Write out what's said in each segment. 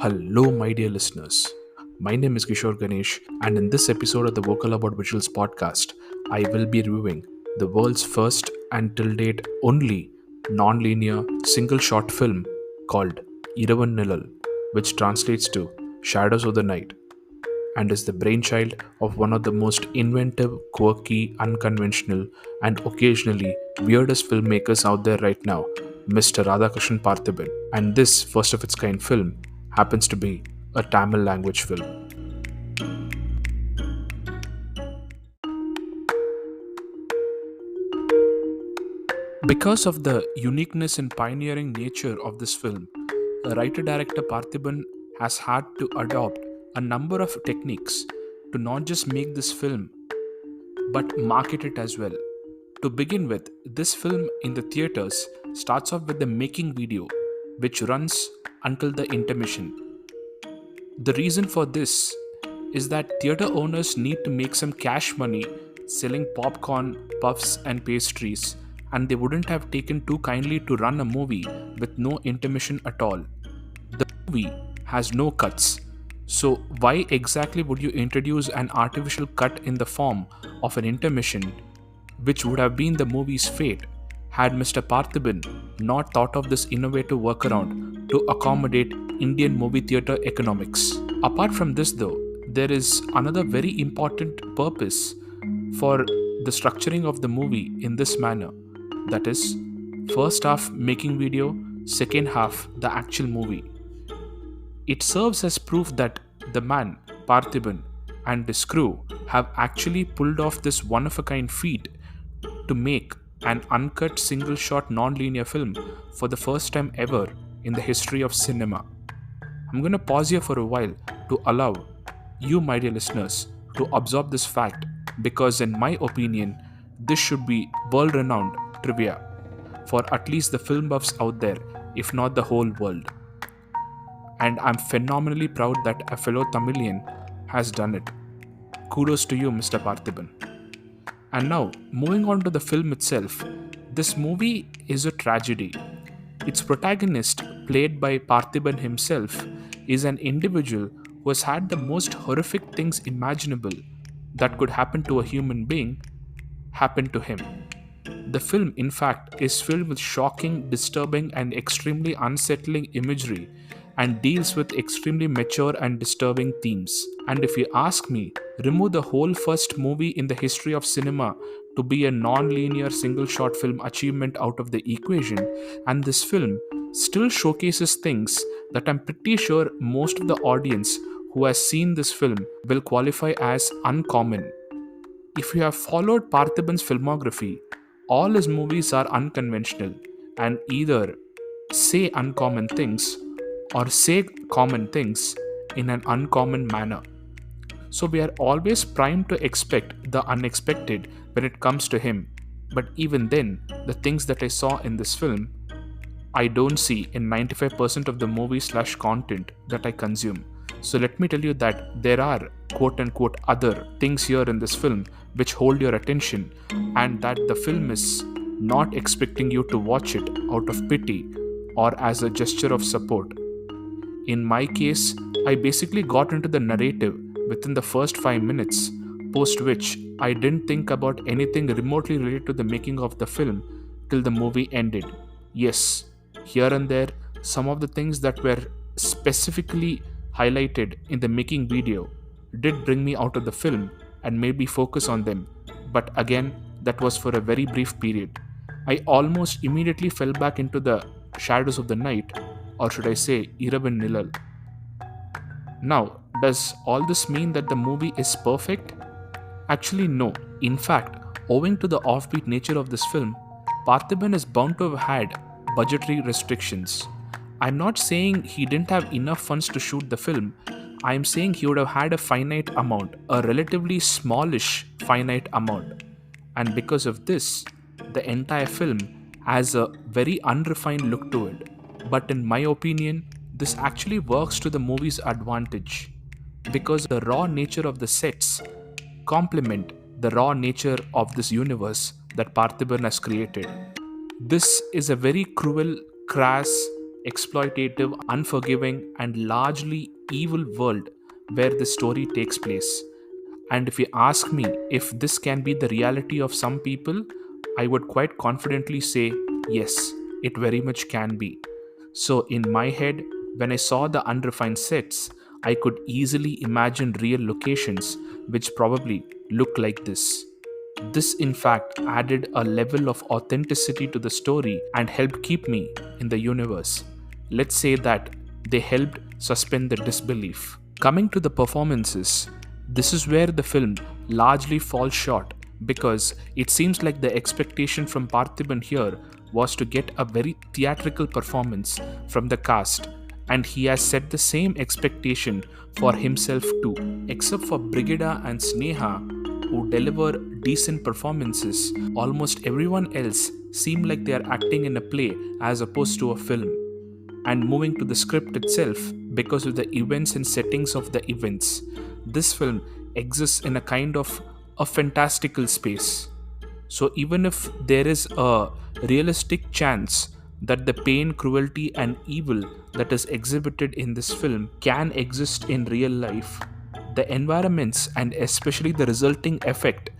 Hello, my dear listeners. My name is Kishore Ganesh, and in this episode of the Vocal About Visuals podcast, I will be reviewing the world's first and till date only non linear single shot film called Iravin Nizhal, which translates to Shadows of the Night, and is the brainchild of one of the most inventive, quirky, unconventional, and occasionally weirdest filmmakers out there right now, Mr. Radhakrishnan Parthiepan. And this first of its kind film happens to be a Tamil language film. Because of the uniqueness and pioneering nature of this film, writer-director Parthiban has had to adopt a number of techniques to not just make this film but market it as well. To begin with, this film in the theaters starts off with the making video, which runs until the intermission. The reason for this is that theater owners need to make some cash money selling popcorn, puffs, and pastries, and they wouldn't have taken too kindly to run a movie with no intermission at all. The movie has no cuts. So, why exactly would you introduce an artificial cut in the form of an intermission, which would have been the movie's fate had Mr. Parthiban not thought of this innovative workaround to accommodate Indian movie theatre economics? Apart from this, though, there is another very important purpose for the structuring of the movie in this manner. That is, first half making video, second half the actual movie. It serves as proof that the man, Parthiban, and his crew have actually pulled off this one of a kind feat to make an uncut single shot non linear film for the first time ever in the history of cinema. I'm going to pause here for a while to allow you, my dear listeners, to absorb this fact because, in my opinion, this should be world renowned trivia for at least the film buffs out there, if not the whole world. And I'm phenomenally proud that a fellow Tamilian has done it. Kudos to you, Mr. Parthiban. And now, moving on to the film itself, this movie is a tragedy. Its protagonist, played by Parthiban himself, is an individual who has had the most horrific things imaginable that could happen to a human being happen to him. The film, in fact, is filled with shocking, disturbing, and extremely unsettling imagery and deals with extremely mature and disturbing themes. And if you ask me, remove the whole first movie in the history of cinema to be a non-linear single shot film achievement out of the equation, and this film still showcases things that I'm pretty sure most of the audience who has seen this film will qualify as uncommon. If you have followed Parthiban's filmography, all his movies are unconventional and either say uncommon things or say common things in an uncommon manner. So we are always primed to expect the unexpected when it comes to him. But even then, the things that I saw in this film, I don't see in 95% of the movie/content that I consume. So let me tell you that there are quote unquote other things here in this film which hold your attention, and that the film is not expecting you to watch it out of pity or as a gesture of support. In my case, I basically got into the narrative within the first 5 minutes, post which I didn't think about anything remotely related to the making of the film till the movie ended. Yes, here and there, some of the things that were specifically highlighted in the making video did bring me out of the film and made me focus on them, but again, that was for a very brief period. I almost immediately fell back into the shadows of the night, or should I say, Iravin Nizhal. Now, does all this mean that the movie is perfect? Actually, no. In fact, owing to the offbeat nature of this film, Parthiban is bound to have had budgetary restrictions. I'm not saying he didn't have enough funds to shoot the film. I'm saying he would have had a finite amount, a relatively smallish finite amount. And because of this, the entire film has a very unrefined look to it. But in my opinion, this actually works to the movie's advantage because the raw nature of the sets complement the raw nature of this universe that Parthiban has created. This is a very cruel, crass, exploitative, unforgiving, and largely evil world where the story takes place. And if you ask me if this can be the reality of some people, I would quite confidently say yes, it very much can be. So, in my head, when I saw the unrefined sets, I could easily imagine real locations which probably look like this. This, in fact, added a level of authenticity to the story and helped keep me in the universe. Let's say that they helped suspend the disbelief. Coming to the performances, this is where the film largely falls short because it seems like the expectation from Parthiban here was to get a very theatrical performance from the cast, and he has set the same expectation for himself too. Except for Brigida and Sneha, who deliver decent performances, almost everyone else seem like they are acting in a play as opposed to a film. And moving to the script itself, because of the events and settings of the events, this film exists in a kind of a fantastical space. So even if there is a realistic chance that the pain, cruelty, and evil that is exhibited in this film can exist in real life, the environments and especially the resulting effect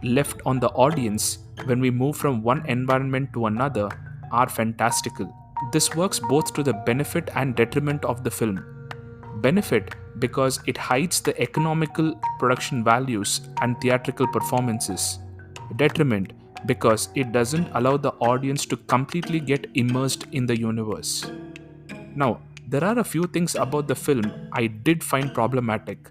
left on the audience when we move from one environment to another are fantastical. This works both to the benefit and detriment of the film. Benefit because it hides the economical production values and theatrical performances. Detriment because it doesn't allow the audience to completely get immersed in the universe. Now, there are a few things about the film I did find problematic.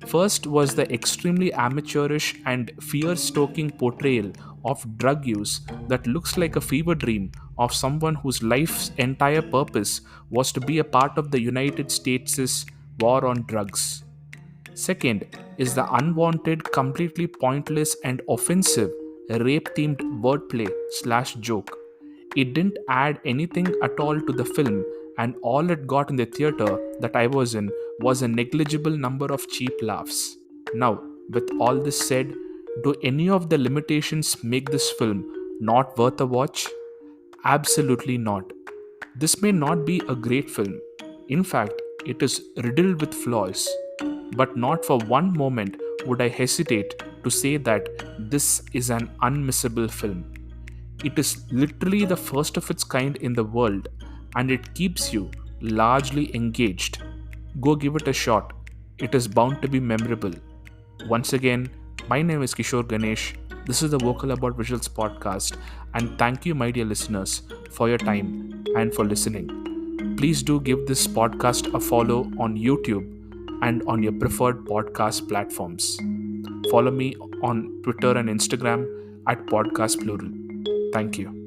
First was the extremely amateurish and fear stoking portrayal of drug use that looks like a fever dream of someone whose life's entire purpose was to be a part of the United States' war on drugs. Second is the unwanted, completely pointless, and offensive rape themed wordplay slash joke. It didn't add anything at all to the film, and all it got in the theater that I was in was a negligible number of cheap laughs. Now, with all this said, do any of the limitations make this film not worth a watch? Absolutely not. This may not be a great film. In fact, it is riddled with flaws. But not for one moment would I hesitate to say that this is an unmissable film. It is literally the first of its kind in the world, and it keeps you largely engaged. Go give it a shot. It is bound to be memorable. Once again, my name is Kishore Ganesh. This is the Vocal About Visuals podcast, and thank you, my dear listeners, for your time and for listening. Please do give this podcast a follow on YouTube and on your preferred podcast platforms. Follow me on Twitter and Instagram at Podcast Plural. Thank you.